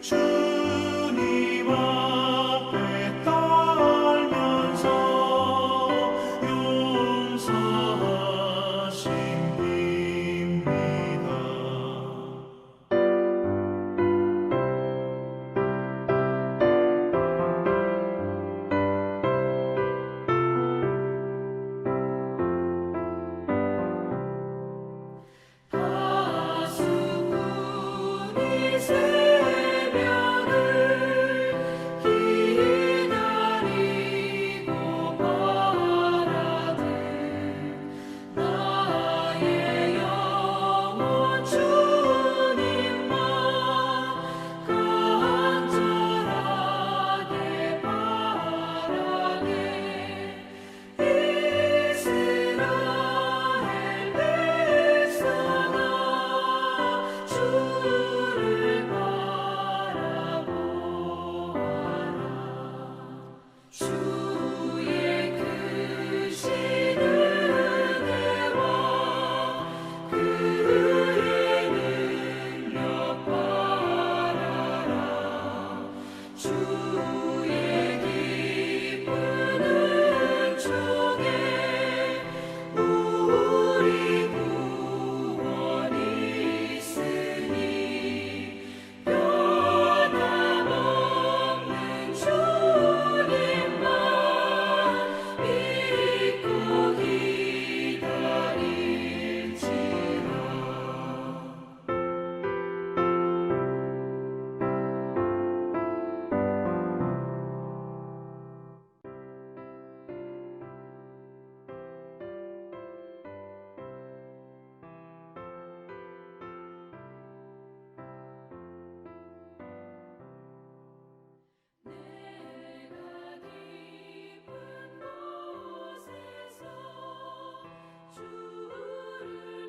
주님 앞에 떨면서 용서하심 빕니다. 파수꾼이 새벽을 기다리고 바라듯 나의 영혼 주님만 간절하게 바라네. 이스라엘 백성아 주를 바라보아라. 주의 크신 은혜와 그의 능력 바라라. 주의 기쁜 은총에 우리 구원이 있으니 변함없는 주님만 믿고 기다릴지라. 내가 깊은 곳에서 주를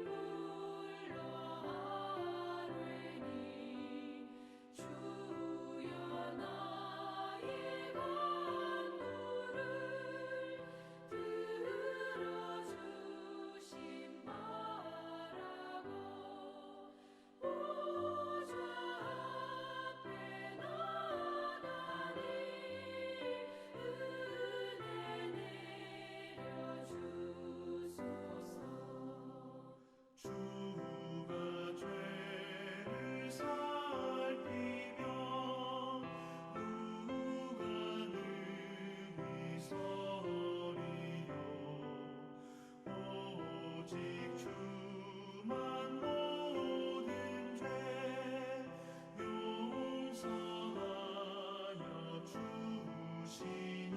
불러 아뢰니 주여 나의 간구를 들어주심 바라고 보좌 앞에 나가니 은혜 내려주소서. 주가 죄를 살피면 누가 능히 서리요. 오직 주만 모든 죄 용서하여 주시니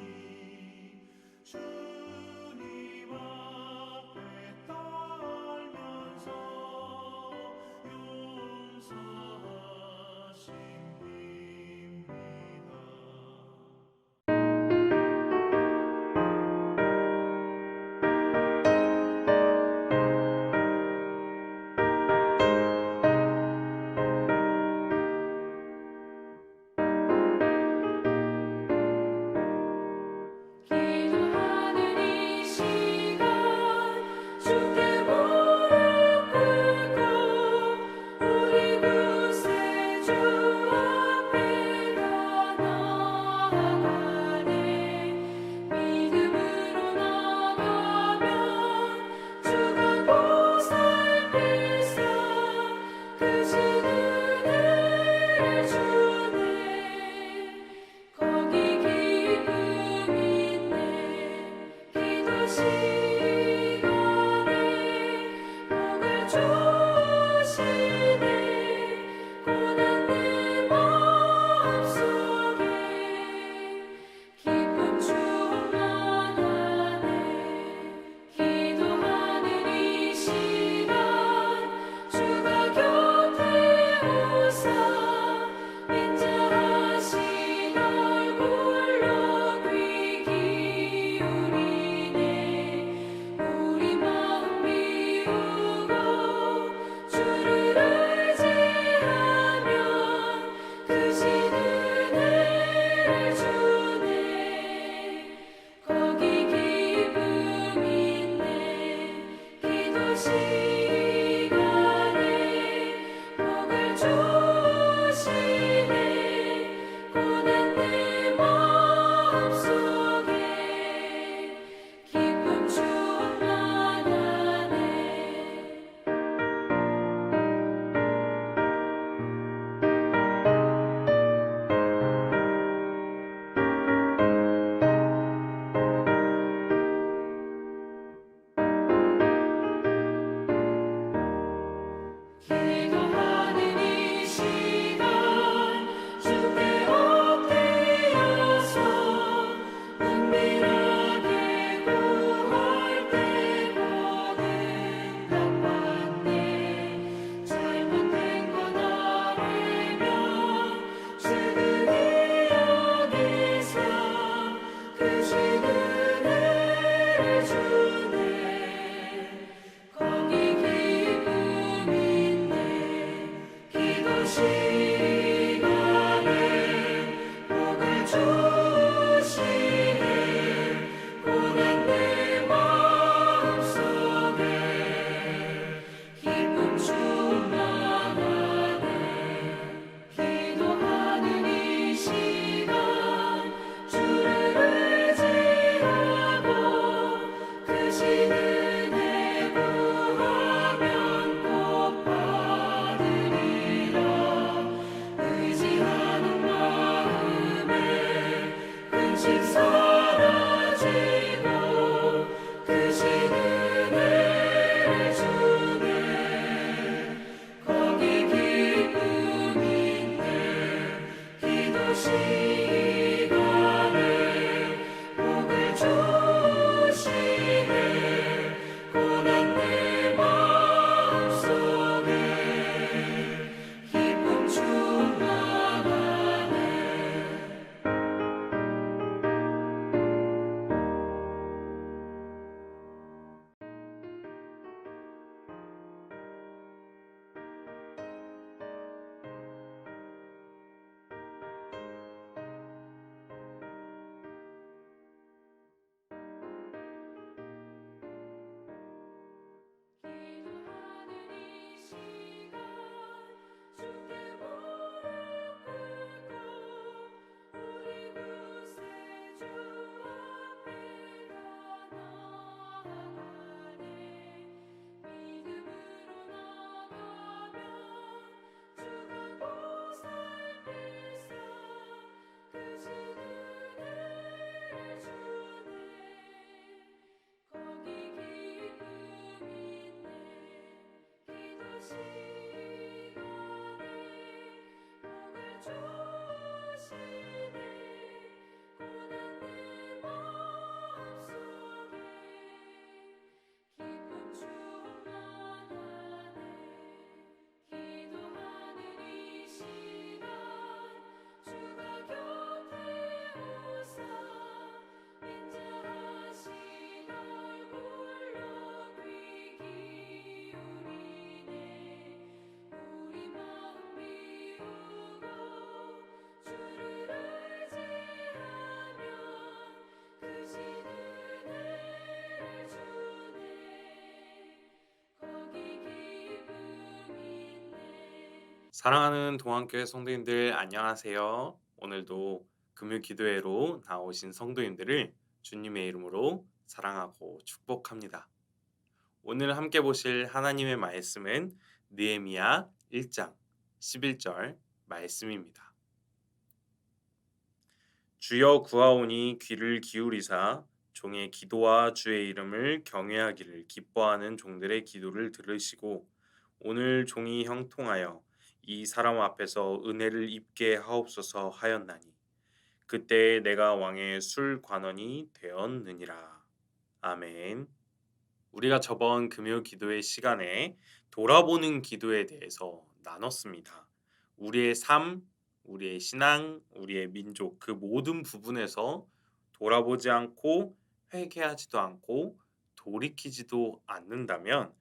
주님 앞에 떨면서 용서하심 빕니다. 사랑하는 동안교회 성도님들 안녕하세요. 오늘도 금요 기도회로 나오신 성도님들을 주님의 이름으로 사랑하고 축복합니다. 오늘 함께 보실 하나님의 말씀은 느헤미야 1장 11절 말씀입니다. 주여 구하오니 귀를 기울이사 종의 기도와 주의 이름을 경외하기를 기뻐하는 종들의 기도를 들으시고 오늘 종이 형통하여 이 사람 앞에서 은혜를 입게 하옵소서 하였나니 그때 내가 왕의 술 관원이 되었느니라. 아멘. 우리가 저번 금요 기도회 시간에 돌아보는 기도에 대해서 나눴습니다. 우리의 삶, 우리의 신앙, 우리의 민족 그 모든 부분에서 돌아보지 않고 회개하지도 않고 돌이키지도 않는다면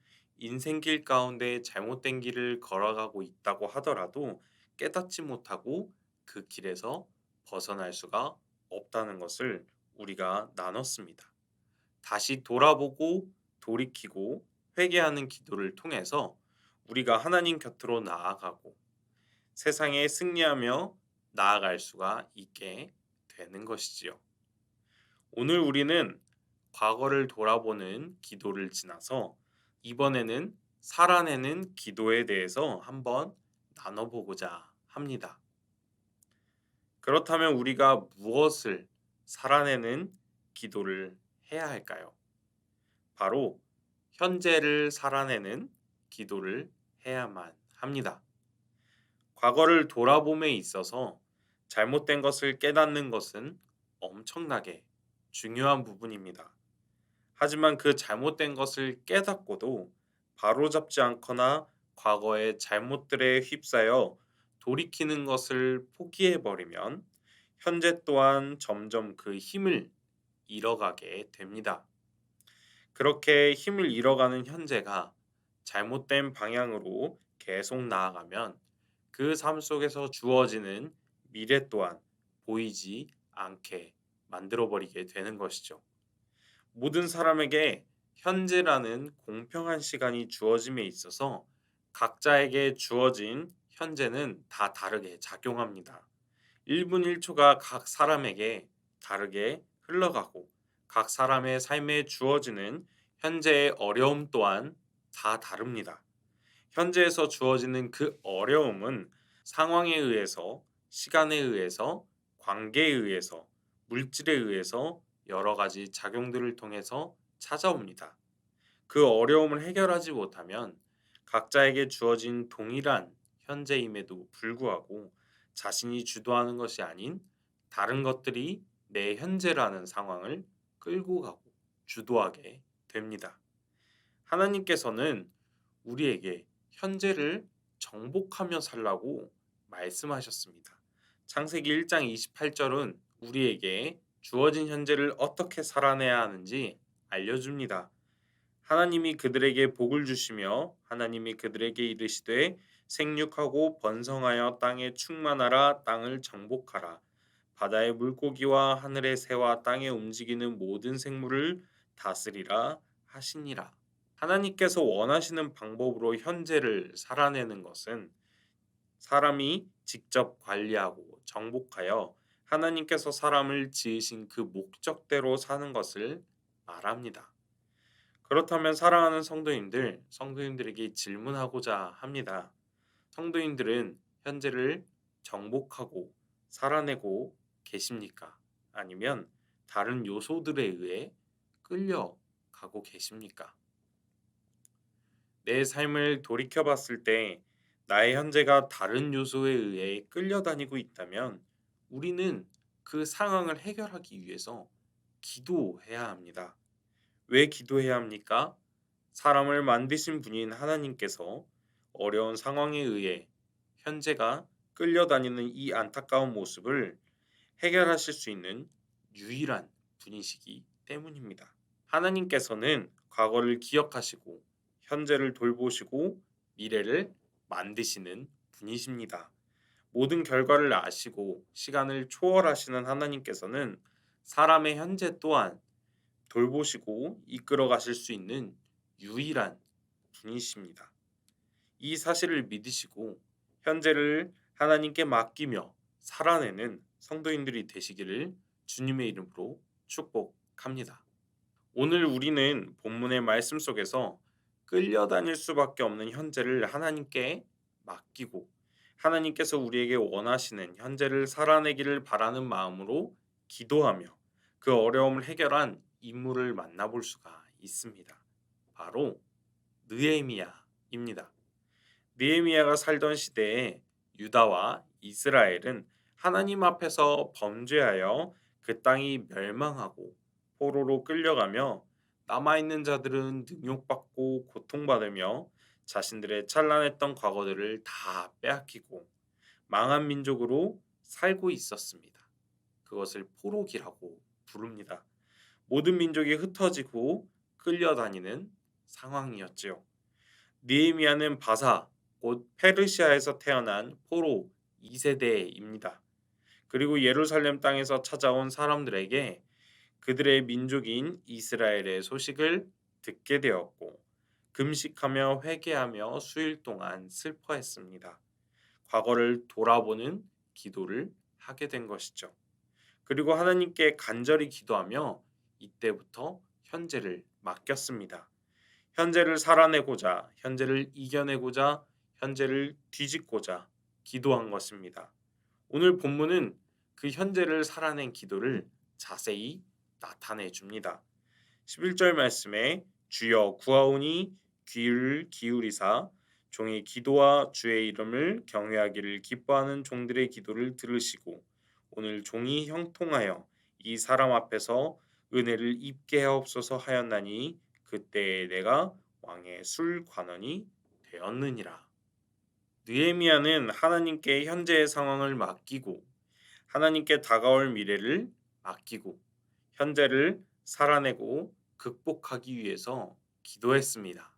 인생길 가운데 잘못된 길을 걸어가고 있다고 하더라도 깨닫지 못하고 그 길에서 벗어날 수가 없다는 것을 우리가 나눴습니다. 다시 돌아보고 돌이키고 회개하는 기도를 통해서 우리가 하나님 곁으로 나아가고 세상에 승리하며 나아갈 수가 있게 되는 것이지요. 오늘 우리는 과거를 돌아보는 기도를 지나서 이번에는 살아내는 기도에 대해서 한번 나눠보고자 합니다. 그렇다면 우리가 무엇을 살아내는 기도를 해야 할까요? 바로 현재를 살아내는 기도를 해야만 합니다. 과거를 돌아봄에 있어서 잘못된 것을 깨닫는 것은 엄청나게 중요한 부분입니다. 하지만 그 잘못된 것을 깨닫고도 바로잡지 않거나 과거의 잘못들에 휩싸여 돌이키는 것을 포기해버리면 현재 또한 점점 그 힘을 잃어가게 됩니다. 그렇게 힘을 잃어가는 현재가 잘못된 방향으로 계속 나아가면 그 삶 속에서 주어지는 미래 또한 보이지 않게 만들어버리게 되는 것이죠. 모든 사람에게 현재라는 공평한 시간이 주어짐에 있어서 각자에게 주어진 현재는 다 다르게 작용합니다. 1분 1초가 각 사람에게 다르게 흘러가고 각 사람의 삶에 주어지는 현재의 어려움 또한 다 다릅니다. 현재에서 주어지는 그 어려움은 상황에 의해서, 시간에 의해서, 관계에 의해서, 물질에 의해서 여러 가지 작용들을 통해서 찾아옵니다. 그 어려움을 해결하지 못하면 각자에게 주어진 동일한 현재임에도 불구하고 자신이 주도하는 것이 아닌 다른 것들이 내 현재라는 상황을 끌고 가고 주도하게 됩니다. 하나님께서는 우리에게 현재를 정복하며 살라고 말씀하셨습니다. 창세기 1장 28절은 우리에게 주어진 현재를 어떻게 살아내야 하는지 알려줍니다. 하나님이 그들에게 복을 주시며 하나님이 그들에게 이르시되 생육하고 번성하여 땅에 충만하라 땅을 정복하라 바다의 물고기와 하늘의 새와 땅에 움직이는 모든 생물을 다스리라 하시니라. 하나님께서 원하시는 방법으로 현재를 살아내는 것은 사람이 직접 관리하고 정복하여 하나님께서 사람을 지으신 그 목적대로 사는 것을 말합니다. 그렇다면 사랑하는 성도님들에게 질문하고자 합니다. 성도님들은 현재를 정복하고 살아내고 계십니까? 아니면 다른 요소들에 의해 끌려가고 계십니까? 내 삶을 돌이켜 봤을 때 나의 현재가 다른 요소에 의해 끌려다니고 있다면 우리는 그 상황을 해결하기 위해서 기도해야 합니다. 왜 기도해야 합니까? 사람을 만드신 분인 하나님께서 어려운 상황에 의해 현재가 끌려다니는 이 안타까운 모습을 해결하실 수 있는 유일한 분이시기 때문입니다. 하나님께서는 과거를 기억하시고 현재를 돌보시고 미래를 만드시는 분이십니다. 모든 결과를 아시고 시간을 초월하시는 하나님께서는 사람의 현재 또한 돌보시고 이끌어 가실 수 있는 유일한 분이십니다. 이 사실을 믿으시고 현재를 하나님께 맡기며 살아내는 성도인들이 되시기를 주님의 이름으로 축복합니다. 오늘 우리는 본문의 말씀 속에서 끌려다닐 수밖에 없는 현재를 하나님께 맡기고 하나님께서 우리에게 원하시는 현재를 살아내기를 바라는 마음으로 기도하며 그 어려움을 해결한 인물을 만나볼 수가 있습니다. 바로 느헤미야입니다. 느헤미야가 살던 시대에 유다와 이스라엘은 하나님 앞에서 범죄하여 그 땅이 멸망하고 포로로 끌려가며 남아있는 자들은 능욕받고 고통받으며 자신들의 찬란했던 과거들을 다 빼앗기고 망한 민족으로 살고 있었습니다. 그것을 포로기라고 부릅니다. 모든 민족이 흩어지고 끌려다니는 상황이었지요. 느헤미야는 바사, 곧 페르시아에서 태어난 포로 2세대입니다. 그리고 예루살렘 땅에서 찾아온 사람들에게 그들의 민족인 이스라엘의 소식을 듣게 되었고 금식하며 회개하며 수일 동안 슬퍼했습니다. 과거를 돌아보는 기도를 하게 된 것이죠. 그리고 하나님께 간절히 기도하며 이때부터 현재를 맡겼습니다. 현재를 살아내고자, 현재를 이겨내고자, 현재를 뒤집고자 기도한 것입니다. 오늘 본문은 그 현재를 살아낸 기도를 자세히 나타내 줍니다. 11절 말씀에 주여 구하오니 귀를 기울이사 종의 기도와 주의 이름을 경외하기를 기뻐하는 종들의 기도를 들으시고 오늘 종이 형통하여 이 사람 앞에서 은혜를 입게 하옵소서 하였나니 그때에 내가 왕의 술 관원이 되었느니라. 느헤미야는 하나님께 현재의 상황을 맡기고 하나님께 다가올 미래를 맡기고 현재를 살아내고 극복하기 위해서 기도했습니다.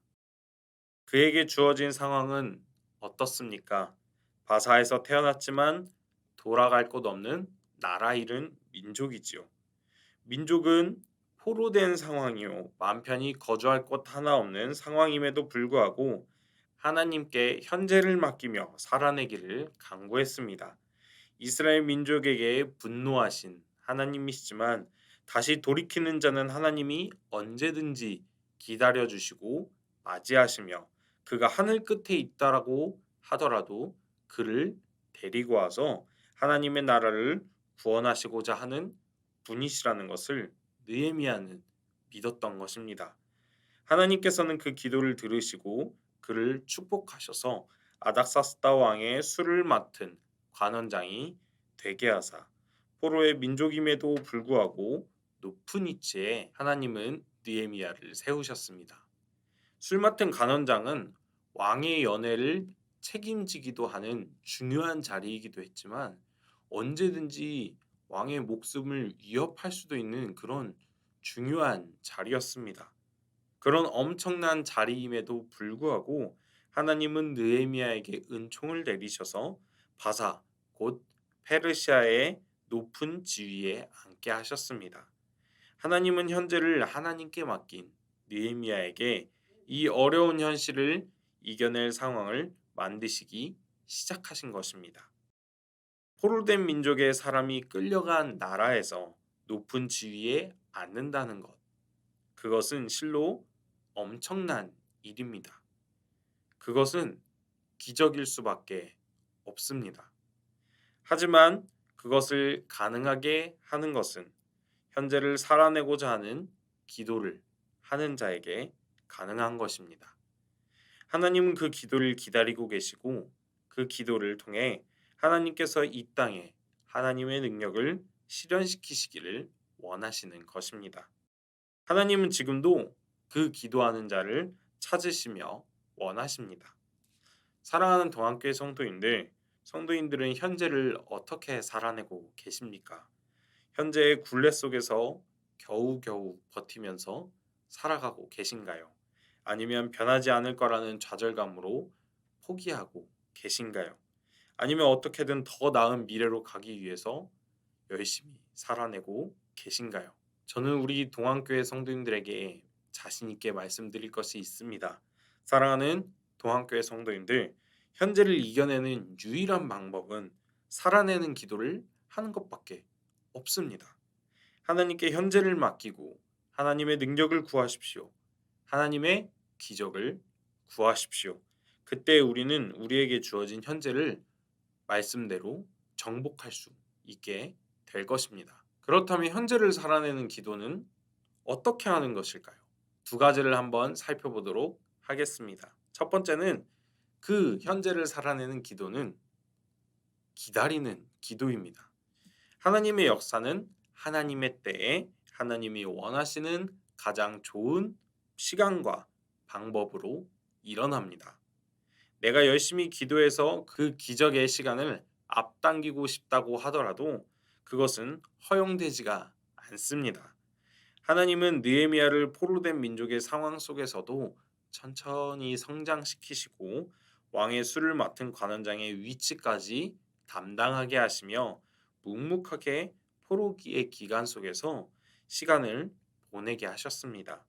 그에게 주어진 상황은 어떻습니까? 바사에서 태어났지만 돌아갈 곳 없는 나라 잃은 민족이지요. 민족은 포로된 상황이요. 맘 편히 거주할 곳 하나 없는 상황임에도 불구하고 하나님께 현재를 맡기며 살아내기를 간구했습니다. 이스라엘 민족에게 분노하신 하나님이시지만 다시 돌이키는 자는 하나님이 언제든지 기다려 주시고 맞이하시며 그가 하늘 끝에 있다라고 하더라도 그를 데리고 와서 하나님의 나라를 구원하시고자 하는 분이시라는 것을 느헤미야는 믿었던 것입니다. 하나님께서는 그 기도를 들으시고 그를 축복하셔서 아닥사스다 왕의 술을 맡은 관원장이 되게 하사 포로의 민족임에도 불구하고 높은 위치에 하나님은 느헤미야를 세우셨습니다. 술 맡은 관원장은 왕의 연회를 책임지기도 하는 중요한 자리이기도 했지만 언제든지 왕의 목숨을 위협할 수도 있는 그런 중요한 자리였습니다. 그런 엄청난 자리임에도 불구하고 하나님은 느헤미야에게 은총을 내리셔서 바사 곧 페르시아의 높은 지위에 앉게 하셨습니다. 하나님은 현재를 하나님께 맡긴 느헤미야에게 이 어려운 현실을 이겨낼 상황을 만드시기 시작하신 것입니다. 포로된 민족의 사람이 끌려간 나라에서 높은 지위에 앉는다는 것. 그것은 실로 엄청난 일입니다. 그것은 기적일 수밖에 없습니다. 하지만 그것을 가능하게 하는 것은 현재를 살아내고자 하는 기도를 하는 자에게 가능한 것입니다. 하나님은 그 기도를 기다리고 계시고 그 기도를 통해 하나님께서 이 땅에 하나님의 능력을 실현시키시기를 원하시는 것입니다. 하나님은 지금도 그 기도하는 자를 찾으시며 원하십니다. 사랑하는 동안교회 성도인들, 성도인들은 현재를 어떻게 살아내고 계십니까? 현재의 굴레 속에서 겨우겨우 버티면서 살아가고 계신가요? 아니면 변하지 않을 거라는 좌절감으로 포기하고 계신가요? 아니면 어떻게든 더 나은 미래로 가기 위해서 열심히 살아내고 계신가요? 저는 우리 동안교회 성도님들에게 자신 있게 말씀드릴 것이 있습니다. 사랑하는 동안교회 성도님들, 현재를 이겨내는 유일한 방법은 살아내는 기도를 하는 것밖에 없습니다. 하나님께 현재를 맡기고 하나님의 능력을 구하십시오. 하나님의 기적을 구하십시오. 그때 우리는 우리에게 주어진 현재를 말씀대로 정복할 수 있게 될 것입니다. 그렇다면 현재를 살아내는 기도는 어떻게 하는 것일까요? 두 가지를 한번 살펴보도록 하겠습니다. 첫 번째는 그 현재를 살아내는 기도는 기다리는 기도입니다. 하나님의 역사는 하나님의 때에 하나님이 원하시는 가장 좋은 시간과 방법으로 일어납니다. 내가 열심히 기도해서 그 기적의 시간을 앞당기고 싶다고 하더라도 그것은 허용되지가 않습니다. 하나님은 느헤미야를 포로된 민족의 상황 속에서도 천천히 성장시키시고 왕의 술을 맡은 관원장의 위치까지 담당하게 하시며 묵묵하게 포로기의 기간 속에서 시간을 보내게 하셨습니다.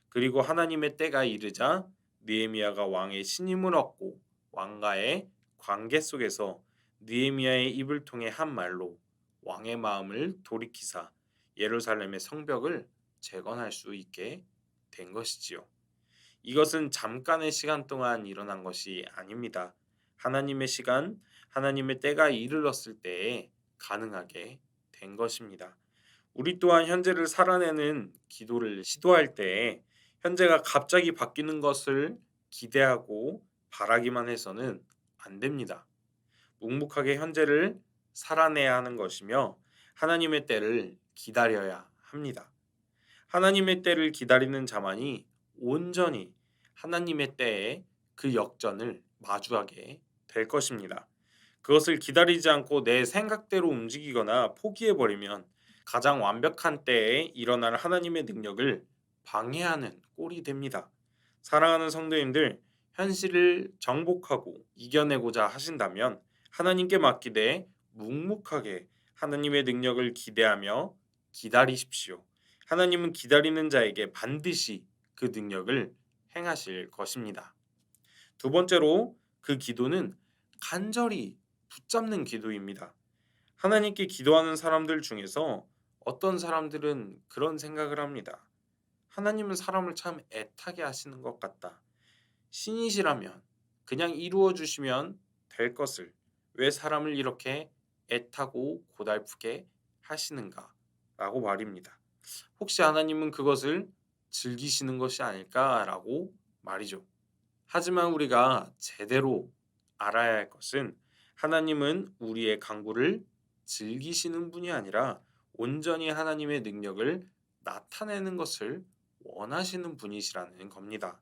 그리고 하나님의 때가 이르자 느헤미야가 왕의 신임을 얻고 왕과의 관계 속에서 느헤미야의 입을 통해 한 말로 왕의 마음을 돌이키사 예루살렘의 성벽을 재건할 수 있게 된 것이지요. 이것은 잠깐의 시간 동안 일어난 것이 아닙니다. 하나님의 시간, 하나님의 때가 이르렀을 때에 가능하게 된 것입니다. 우리 또한 현재를 살아내는 기도를 시도할 때에 현재가 갑자기 바뀌는 것을 기대하고 바라기만 해서는 안 됩니다. 묵묵하게 현재를 살아내야 하는 것이며 하나님의 때를 기다려야 합니다. 하나님의 때를 기다리는 자만이 온전히 하나님의 때에 그 역전을 마주하게 될 것입니다. 그것을 기다리지 않고 내 생각대로 움직이거나 포기해버리면 가장 완벽한 때에 일어날 하나님의 능력을 방해하는 꼴이 됩니다. 사랑하는 성도님들, 현실을 정복하고 이겨내고자 하신다면 하나님께 맡기되 묵묵하게 하나님의 능력을 기대하며 기다리십시오. 하나님은 기다리는 자에게 반드시 그 능력을 행하실 것입니다. 두 번째로 그 기도는 간절히 붙잡는 기도입니다. 하나님께 기도하는 사람들 중에서 어떤 사람들은 그런 생각을 합니다. 하나님은 사람을 참 애타게 하시는 것 같다. 신이시라면 그냥 이루어 주시면 될 것을 왜 사람을 이렇게 애타고 고달프게 하시는가? 라고 말입니다. 혹시 하나님은 그것을 즐기시는 것이 아닐까라고 말이죠. 하지만 우리가 제대로 알아야 할 것은 하나님은 우리의 간구를 즐기시는 분이 아니라 온전히 하나님의 능력을 나타내는 것을 원하시는 분이시라는 겁니다.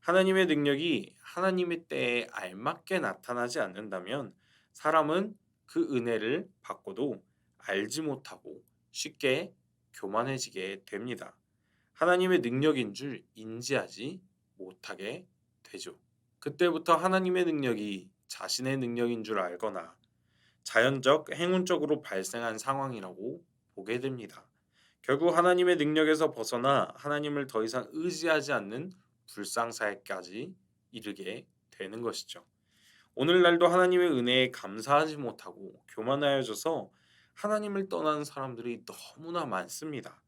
하나님의 능력이 하나님의 때에 알맞게 나타나지 않는다면 사람은 그 은혜를 받고도 알지 못하고 쉽게 교만해지게 됩니다. 하나님의 능력인 줄 인지하지 못하게 되죠. 그때부터 하나님의 능력이 자신의 능력인 줄 알거나 자연적, 행운적으로 발생한 상황이라고 보게 됩니다. 결국 하나님의 능력에서 벗어나 하나님을 더 이상 의지하지 않는 불상사에까지 이르게 되는 것이죠. 오늘날도 하나님의 은혜에 감사하지 못하고 교만하여져서 하나님을 떠나는 사람들이 너무나 많습니다.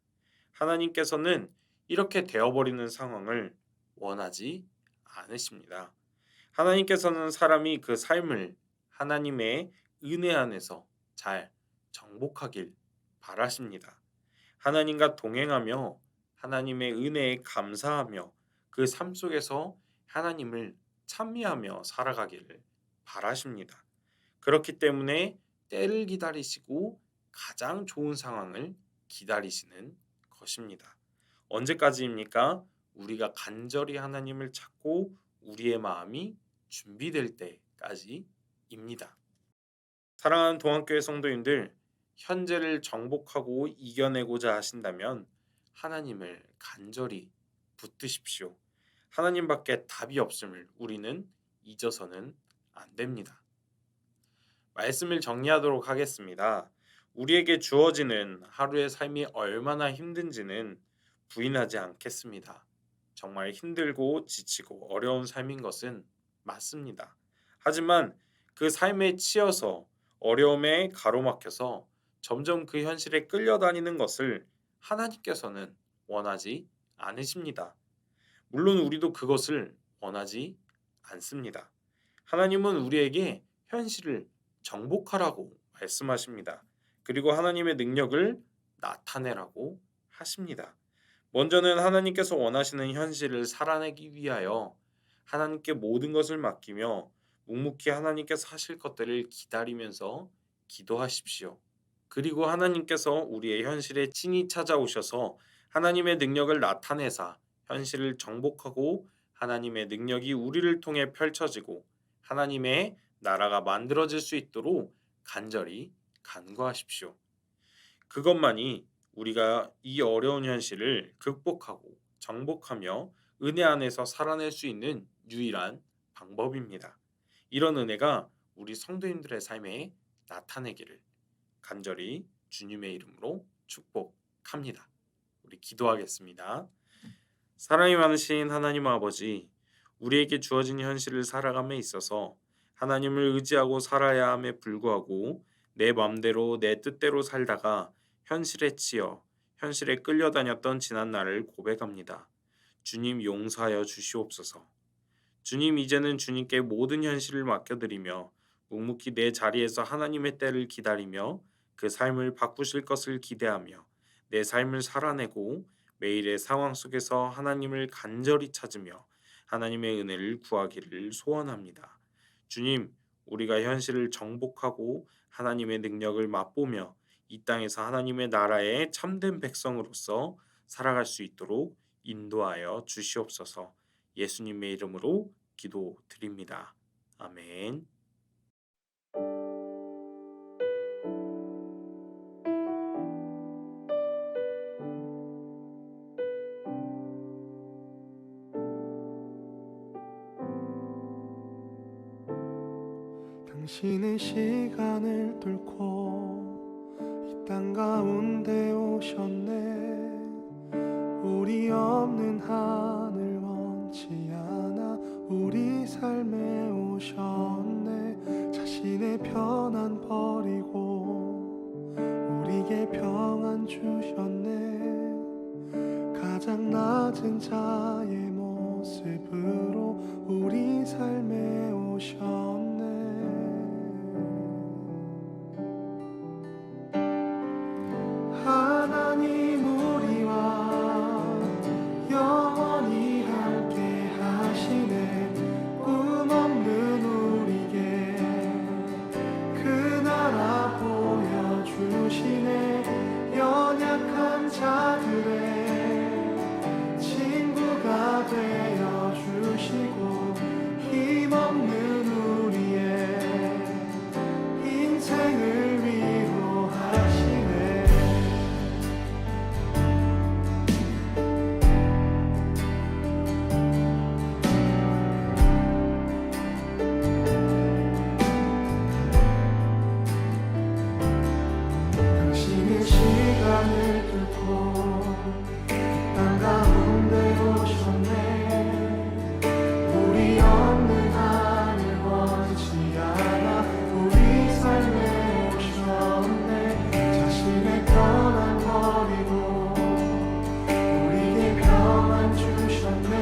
하나님께서는 이렇게 되어버리는 상황을 원하지 않으십니다. 하나님께서는 사람이 그 삶을 하나님의 은혜 안에서 잘 정복하길 바라십니다. 하나님과 동행하며 하나님의 은혜에 감사하며 그 삶 속에서 하나님을 찬미하며 살아가기를 바라십니다. 그렇기 때문에 때를 기다리시고 가장 좋은 상황을 기다리시는 것입니다. 언제까지입니까? 우리가 간절히 하나님을 찾고 우리의 마음이 준비될 때까지입니다. 사랑하는 동안교회 성도님들, 현재를 정복하고 이겨내고자 하신다면 하나님을 간절히 붙드십시오. 하나님밖에 답이 없음을 우리는 잊어서는 안 됩니다. 말씀을 정리하도록 하겠습니다. 우리에게 주어지는 하루의 삶이 얼마나 힘든지는 부인하지 않겠습니다. 정말 힘들고 지치고 어려운 삶인 것은 맞습니다. 하지만 그 삶에 치여서 어려움에 가로막혀서 점점 그 현실에 끌려다니는 것을 하나님께서는 원하지 않으십니다. 물론 우리도 그것을 원하지 않습니다. 하나님은 우리에게 현실을 정복하라고 말씀하십니다. 그리고 하나님의 능력을 나타내라고 하십니다. 먼저는 하나님께서 원하시는 현실을 살아내기 위하여 하나님께 모든 것을 맡기며 묵묵히 하나님께서 하실 것들을 기다리면서 기도하십시오. 그리고 하나님께서 우리의 현실에 친히 찾아오셔서 하나님의 능력을 나타내사 현실을 정복하고 하나님의 능력이 우리를 통해 펼쳐지고 하나님의 나라가 만들어질 수 있도록 간절히 간구하십시오. 그것만이 우리가 이 어려운 현실을 극복하고 정복하며 은혜 안에서 살아낼 수 있는 유일한 방법입니다. 이런 은혜가 우리 성도님들의 삶에 나타내기를 간절히 주님의 이름으로 축복합니다. 우리 기도하겠습니다. 사랑이 많으신 하나님 아버지, 우리에게 주어진 현실을 살아감에 있어서 하나님을 의지하고 살아야 함에 불구하고 내 맘대로 내 뜻대로 살다가 현실에 치여 현실에 끌려다녔던 지난 날을 고백합니다. 주님 용서하여 주시옵소서. 주님, 이제는 주님께 모든 현실을 맡겨드리며 묵묵히 내 자리에서 하나님의 때를 기다리며 그 삶을 바꾸실 것을 기대하며 내 삶을 살아내고 매일의 상황 속에서 하나님을 간절히 찾으며 하나님의 은혜를 구하기를 소원합니다. 주님, 우리가 현실을 정복하고 하나님의 능력을 맛보며 이 땅에서 하나님의 나라의 참된 백성으로서 살아갈 수 있도록 인도하여 주시옵소서. 예수님의 이름으로 기도드립니다. 아멘. 당신은 시간을 뚫고 이 땅 가운데 오셨네. 우리 없는 하늘 원치 않아 우리 삶에 오셨네. 자신의 편안 버리고 우리에게 평안 주셨네. 가장 낮은 자의 모습으로 우리 삶에 오셨네. 하나님 우리와 영원히 함께 하시네. 꿈 없는 우리에게 그 나라 보여주시네. 연약한 자들의 친구가 되어 주시고 힘없는 우리의 인생을 위로하시네. 당신의 시간을 뚫고 땅 가운데 오셨네. 우리 없는 하늘 원치 않아 우리 삶에 오셨네. 자신의 편안 버리고 우리에게 평안 주셨네.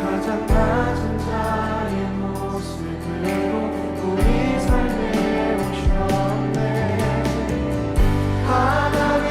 가장 낮은 자의 모습으로 우리 삶에 오셨네. 하나님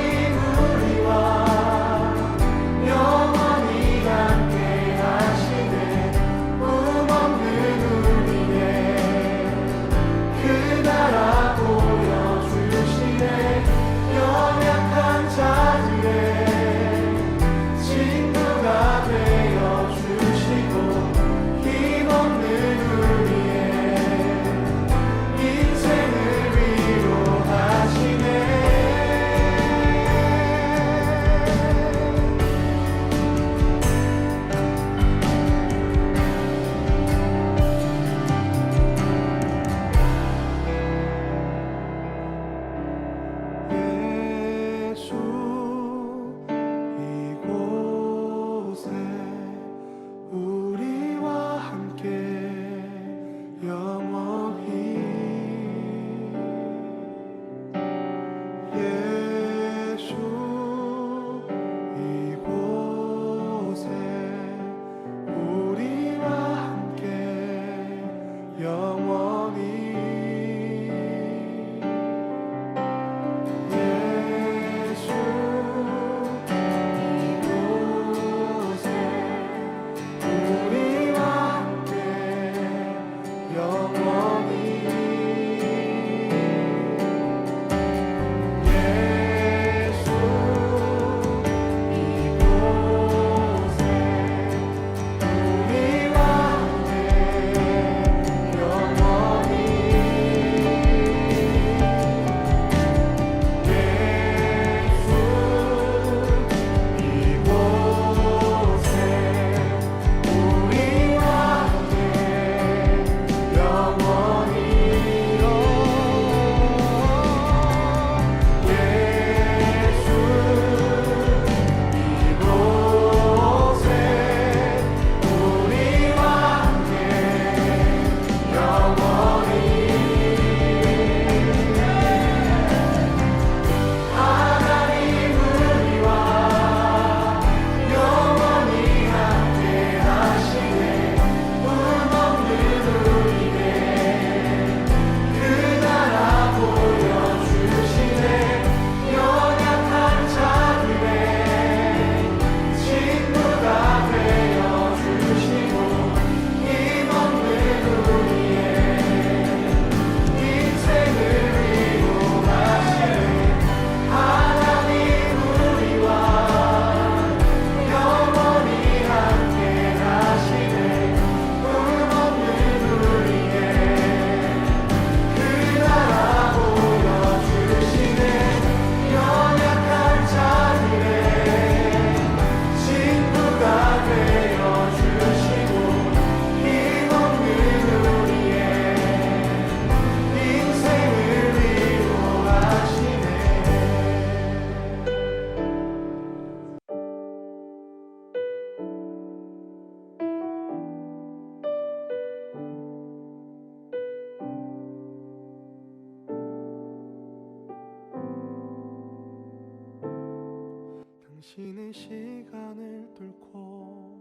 당신은 시간을 뚫고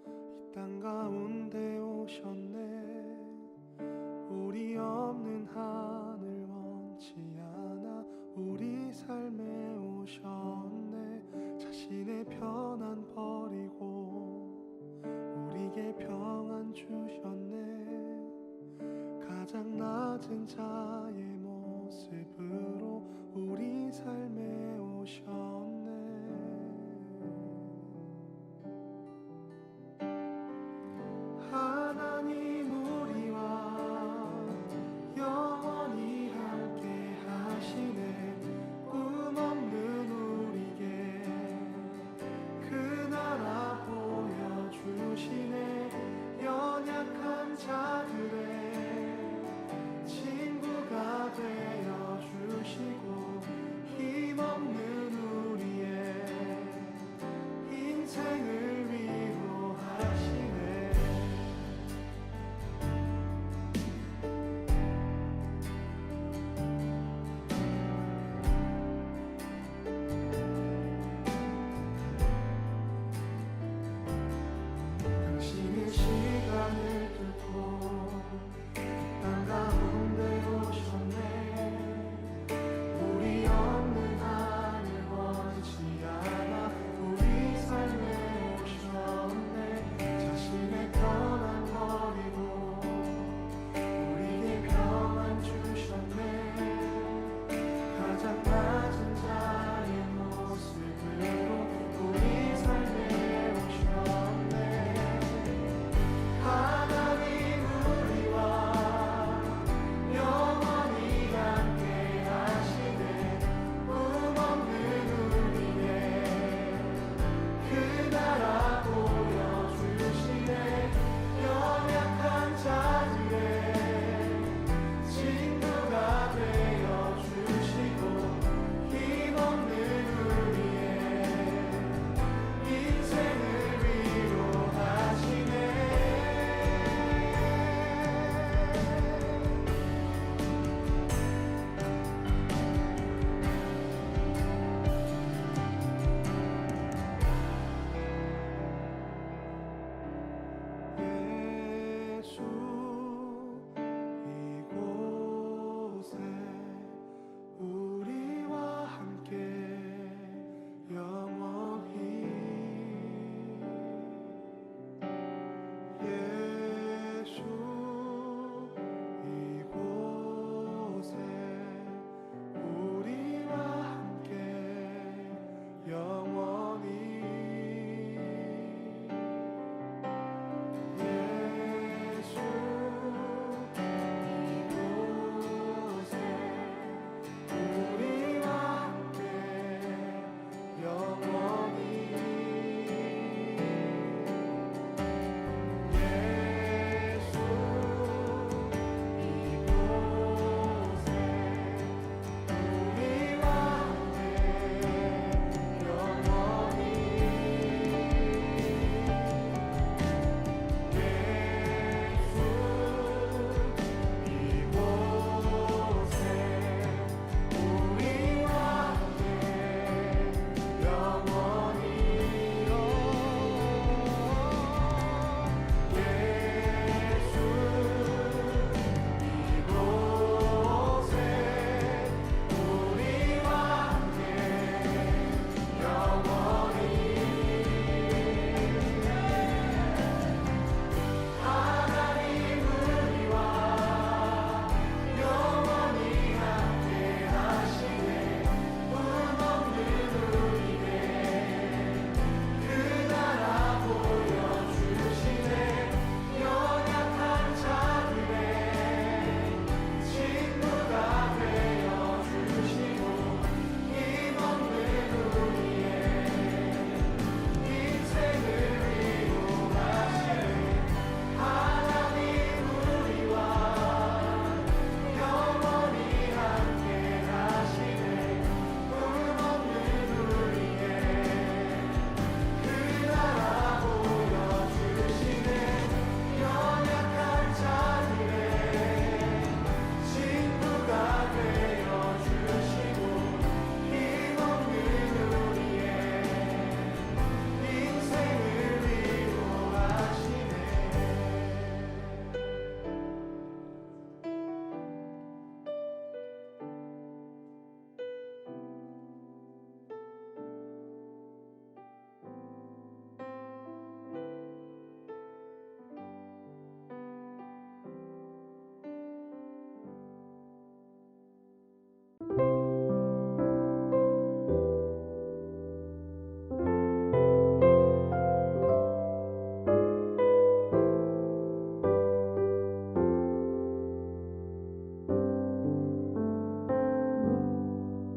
이 땅 가운데 오셨네. 우리 없는 하늘 원치 않아 우리 삶에 오셨네. 자신의 편안 버리고 우리에게 평안 주셨네. 가장 낮은 자